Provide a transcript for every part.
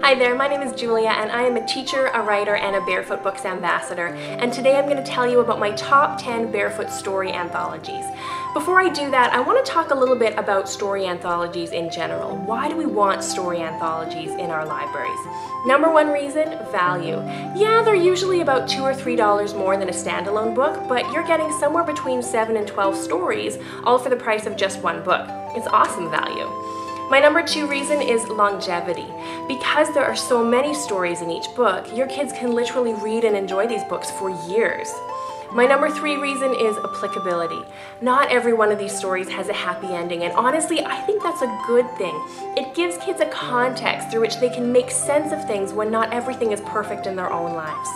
Hi there, my name is Julia and I am a teacher, a writer, and a Barefoot Books ambassador. And today I'm going to tell you about my top 10 Barefoot story anthologies. Before I do that, I want to talk a little bit about story anthologies in general. Why do we want story anthologies in our libraries? Number one reason, value. Yeah, they're usually about $2 or $3 more than a standalone book, but you're getting somewhere between 7 and 12 stories, all for the price of just one book. It's awesome value. My number two reason is longevity. Because there are so many stories in each book, your kids can literally read and enjoy these books for years. My number three reason is applicability. Not every one of these stories has a happy ending, and honestly, I think that's a good thing. It gives kids a context through which they can make sense of things when not everything is perfect in their own lives.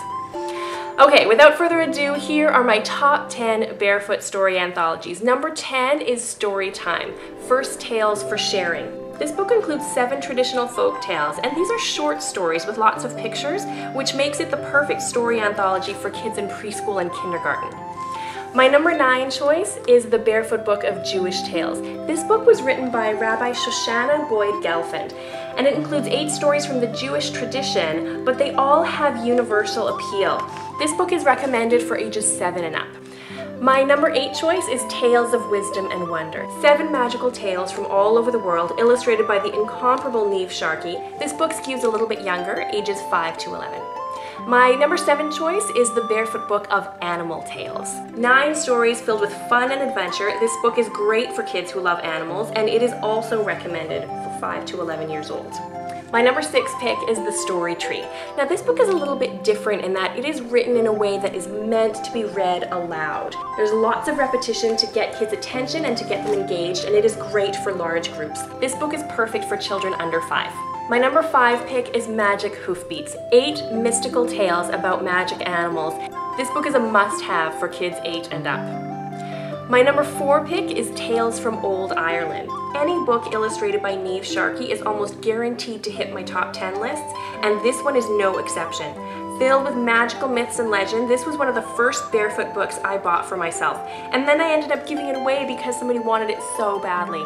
Okay, without further ado, here are my top 10 Barefoot story anthologies. Number 10 is Story Time, First Tales for Sharing. This book includes 7 traditional folk tales, and these are short stories with lots of pictures, which makes it the perfect story anthology for kids in preschool and kindergarten. My number 9 choice is The Barefoot Book of Jewish Tales. This book was written by Rabbi Shoshana Boyd Gelfand, and it includes 8 stories from the Jewish tradition, but they all have universal appeal. This book is recommended for ages 7 and up. My number 8 choice is Tales of Wisdom and Wonder. 7 magical tales from all over the world, illustrated by the incomparable Niamh Sharkey. This book skews a little bit younger, ages 5 to 11. My number 7 choice is The Barefoot Book of Animal Tales. 9 stories filled with fun and adventure. This book is great for kids who love animals, and it is also recommended for 5 to 11 years old. My number 6 pick is The Story Tree. Now this book is a little bit different in that it is written in a way that is meant to be read aloud. There's lots of repetition to get kids' attention and to get them engaged, and it is great for large groups. This book is perfect for children under 5. My number 5 pick is Magic Hoofbeats, 8 mystical tales about magic animals. This book is a must-have for kids 8 and up. My number 4 pick is Tales from Old Ireland. Any book illustrated by Niamh Sharkey is almost guaranteed to hit my top 10 lists, and this one is no exception. Filled with magical myths and legend, this was one of the first Barefoot books I bought for myself, and then I ended up giving it away because somebody wanted it so badly.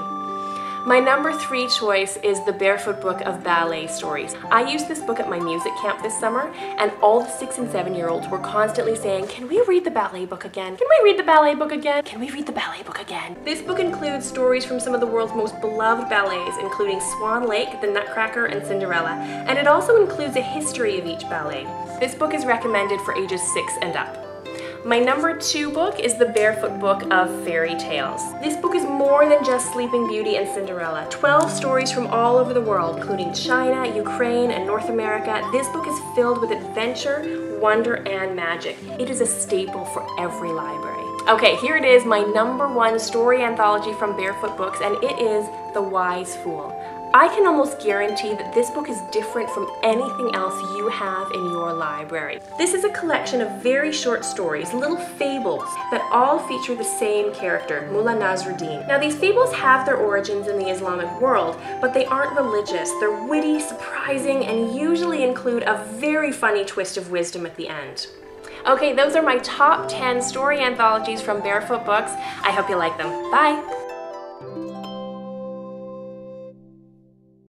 My number 3 choice is The Barefoot Book of Ballet Stories. I used this book at my music camp this summer, and all the 6 and 7-year-olds were constantly saying, "Can we read the ballet book again? Can we read the ballet book again? Can we read the ballet book again?" This book includes stories from some of the world's most beloved ballets, including Swan Lake, The Nutcracker, and Cinderella, and it also includes a history of each ballet. This book is recommended for ages 6 and up. My number 2 book is The Barefoot Book of Fairy Tales. This book is more than just Sleeping Beauty and Cinderella. 12 stories from all over the world, including China, Ukraine, and North America. This book is filled with adventure, wonder, and magic. It is a staple for every library. Okay, here it is, my number 1 story anthology from Barefoot Books, and it is The Wise Fool. I can almost guarantee that this book is different from anything else you have in your library. This is a collection of very short stories, little fables, that all feature the same character, Mullah Nasruddin. Now these fables have their origins in the Islamic world, but they aren't religious. They're witty, surprising, and usually include a very funny twist of wisdom at the end. Okay, those are my top 10 story anthologies from Barefoot Books. I hope you like them. Bye!